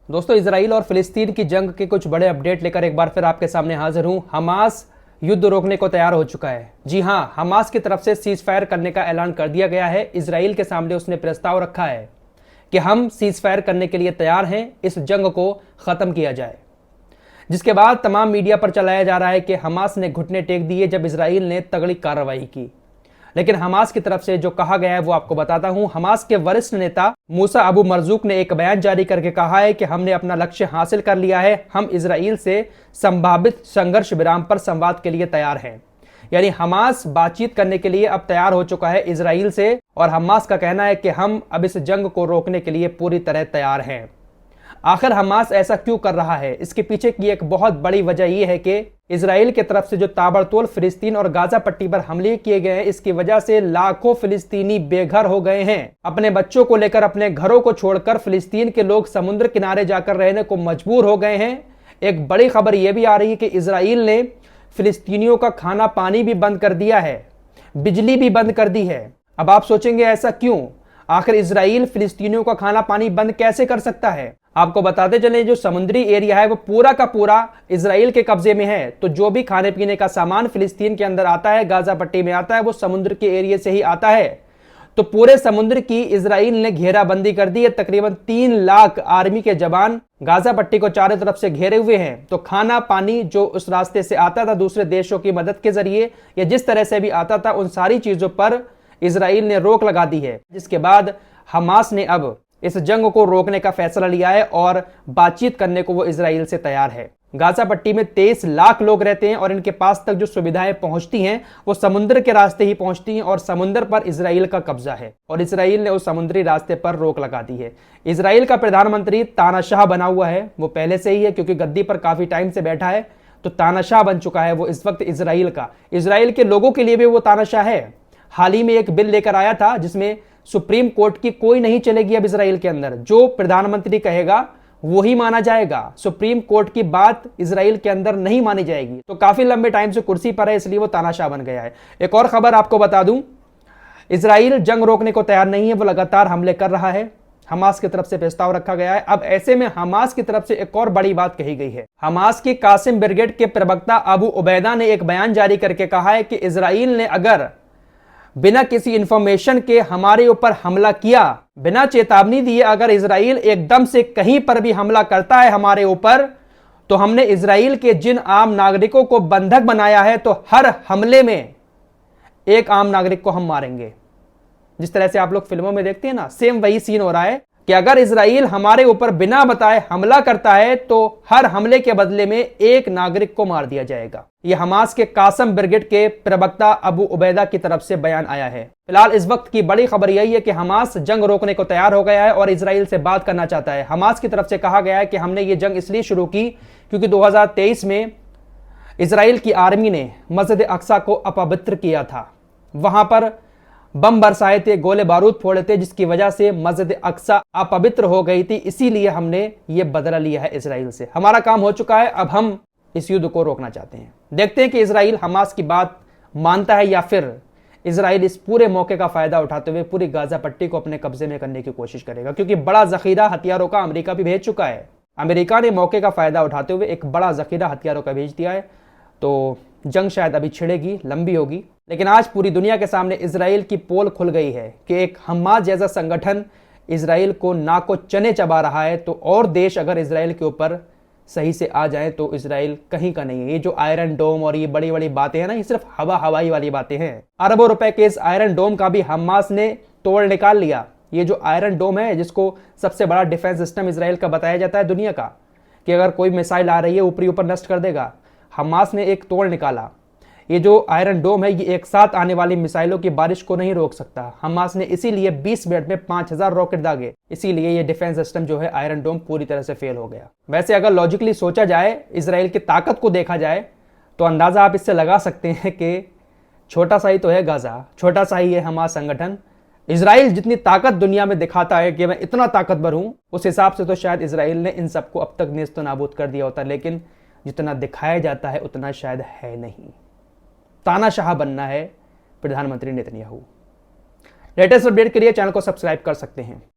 दोस्तों, इजराइल और फिलिस्तीन की जंग के कुछ बड़े अपडेट लेकर एक बार फिर आपके सामने हाजिर हूं। हमास युद्ध रोकने को तैयार हो चुका है। जी हां, हमास की तरफ से सीज फायर करने का ऐलान कर दिया गया है। इजराइल के सामने उसने प्रस्ताव रखा है कि हम सीज फायर करने के लिए तैयार हैं, इस जंग को खत्म किया जाए। जिसके बाद तमाम मीडिया पर चलाया जा रहा है कि हमास ने घुटने टेक दिए जब इजराइल ने तगड़ी कार्रवाई की। लेकिन हमास की तरफ से जो कहा गया है वो आपको बताता हूं। हमास के वरिष्ठ नेता मूसा अबू मरजूक ने एक बयान जारी करके कहा है कि हमने अपना लक्ष्य हासिल कर लिया है, हम इजराइल से संभावित संघर्ष विराम पर संवाद के लिए तैयार हैं। यानी हमास बातचीत करने के लिए अब तैयार हो चुका है इजराइल से, और हमास का कहना है कि हम अब इस जंग को रोकने के लिए पूरी तरह तैयार हैं। आखिर हमास ऐसा क्यों कर रहा है? इसके पीछे की एक बहुत बड़ी वजह यह है कि इजराइल की तरफ से जो ताबड़तोड़ फिलिस्तीन और गाजा पट्टी पर हमले किए गए हैं, इसकी वजह से लाखों फिलिस्तीनी बेघर हो गए हैं। अपने बच्चों को लेकर अपने घरों को छोड़कर फिलिस्तीन के लोग समुद्र किनारे जाकर रहने को मजबूर हो गए हैं। एक बड़ी खबर यह भी आ रही है कि इजराइल ने फिलिस्तीनियों का खाना पानी भी बंद कर दिया है, बिजली भी बंद कर दी है। अब आप सोचेंगे ऐसा क्यों? आखिर इजराइल फिलिस्तीनियों का खाना पानी बंद कैसे कर सकता है? आपको बताते चले, जो समुद्री एरिया है वो पूरा का पूरा इजराइल के कब्जे में है। तो जो भी खाने पीने का सामान फिलिस्तीन के अंदर आता है, गाजा पट्टी में आता है, वो समुद्र के एरिया से ही आता है। तो पूरे समुद्र की इजराइल ने घेराबंदी कर दी है। तकरीबन 3 लाख आर्मी के जवान गाजा पट्टी को चारों तरफ से घेरे हुए हैं। तो खाना पानी जो उस रास्ते से आता था दूसरे देशों की मदद के जरिए या जिस तरह से भी आता था, उन सारी चीजों पर इजराइल ने रोक लगा दी है। जिसके बाद हमास ने अब इस जंग को रोकने का फैसला लिया है और बातचीत करने को वो इजराइल से तैयार है। गाजा पट्टी में 23 लाख लोग रहते हैं और इनके पास तक जो सुविधाएं पहुंचती हैं वो समुद्र के रास्ते ही पहुंचती हैं, और समुद्र पर इजराइल का कब्जा है और इजराइल ने उस समुद्री रास्ते पर रोक लगा दी है। इजराइल का प्रधानमंत्री तानाशाह बना हुआ है, वो पहले से ही है क्योंकि गद्दी पर काफी टाइम से बैठा है, तो तानाशाह बन चुका है वो इस वक्त इजराइल का। इजराइल के लोगों के लिए भी वो तानाशाह है। हाल ही में एक बिल लेकर आया था जिसमें सुप्रीम कोर्ट की कोई नहीं चलेगी अब इजराइल के अंदर। जो प्रधानमंत्री कहेगा वही माना जाएगा। सुप्रीम कोर्ट की बात इजराइल के अंदर नहीं मानी जाएगी। तो काफी लंबे टाइम से कुर्सी पर है, इसलिए वो तानाशाह बन गया है। एक और खबर आपको बता दूं, इजराइल जंग रोकने को तैयार नहीं है, वो लगातार हमले कर रहा है। हमास की तरफ से प्रस्ताव रखा गया है। अब ऐसे में हमास की तरफ से एक और बड़ी बात कही गई है। हमास की कासिम ब्रिगेड के प्रवक्ता अबू उबैदा ने एक बयान जारी करके कहा है कि इजराइल ने अगर बिना किसी इंफॉर्मेशन के हमारे ऊपर हमला किया, बिना चेतावनी दिए अगर इजराइल एकदम से कहीं पर भी हमला करता है हमारे ऊपर, तो हमने इजराइल के जिन आम नागरिकों को बंधक बनाया है, तो हर हमले में एक आम नागरिक को हम मारेंगे। जिस तरह से आप लोग फिल्मों में देखते हैं ना, सेम वही सीन हो रहा है कि अगर इजराइल हमारे ऊपर बिना बताए हमला करता है तो हर हमले के बदले में एक नागरिक को मार दिया जाएगा। यह हमास के कासम ब्रिगेड के प्रवक्ता अबू उबैदा की तरफ से बयान आया है। फिलहाल इस वक्त की बड़ी खबर यही है कि हमास जंग रोकने को तैयार हो गया है और इजराइल से बात करना चाहता है। हमास की तरफ से कहा गया है कि हमने ये जंग इसलिए शुरू की क्योंकि 2023 में इजराइल की आर्मी ने मस्जिद अक्सा को अपवित्र किया था। वहां पर बम बरसाए थे, गोले बारूद फोड़े थे, जिसकी वजह से मस्जिद अक्सा अपवित्र हो गई थी। इसीलिए हमने ये बदला लिया है इजराइल से। हमारा काम हो चुका है, अब हम इस युद्ध को रोकना चाहते हैं। देखते हैं कि इजराइल हमास की बात मानता है या फिर इजराइल इस पूरे मौके का फायदा उठाते हुए पूरी गाजा पट्टी को अपने कब्जे में करने की कोशिश करेगा, क्योंकि बड़ा जखीरा हथियारों का अमेरिका भी भेज चुका है। अमेरिका ने मौके का फायदा उठाते हुए एक बड़ा जखीरा हथियारों का भेज दिया है। तो जंग शायद अभी छिड़ेगी, लंबी होगी, लेकिन आज पूरी दुनिया के सामने इजराइल की पोल खुल गई है कि एक हमास जैसा संगठन इजराइल को नाको चने चबा रहा है। तो और देश अगर इजराइल के ऊपर सही से आ जाए तो इजराइल कहीं का नहीं है। ये जो आयरन डोम और ये बड़ी बड़ी बातें हैं ना, ये सिर्फ हवाई वाली बातें हैं। अरबों रुपए के इस आयरन डोम का भी हमास ने तोड़ निकाल लिया। ये जो आयरन डोम है, जिसको सबसे बड़ा डिफेंस सिस्टम इजराइल का बताया जाता है दुनिया का, कि अगर कोई मिसाइल आ रही है ऊपरी ऊपर नष्ट कर देगा, हमास ने एक तोड़ निकाला। ये जो आयरन डोम है, ये एक साथ आने वाली मिसाइलों की बारिश को नहीं रोक सकता। हमास ने इसीलिए 20 मिनट में 5000 रॉकेट दागे। इसीलिए ये डिफेंस सिस्टम जो है आयरन डोम पूरी तरह से फेल हो गया। वैसे अगर लॉजिकली सोचा जाए, इजराइल की ताकत को देखा जाए, तो अंदाजा आप इससे लगा सकते हैं कि छोटा सा ही तो है गाजा, छोटा सा ही है हमास संगठन। इजराइल जितनी ताकत दुनिया में दिखाता है कि मैं इतना ताकतवर हूं, उस हिसाब से तो शायद इजराइल ने इन सबको अब तक नेस्तो नाबूद कर दिया होता, लेकिन जितना दिखाया जाता है उतना शायद है नहीं। तानाशाह बनना है प्रधानमंत्री नेतन्याहू। लेटेस्ट अपडेट के लिए चैनल को सब्सक्राइब कर सकते हैं।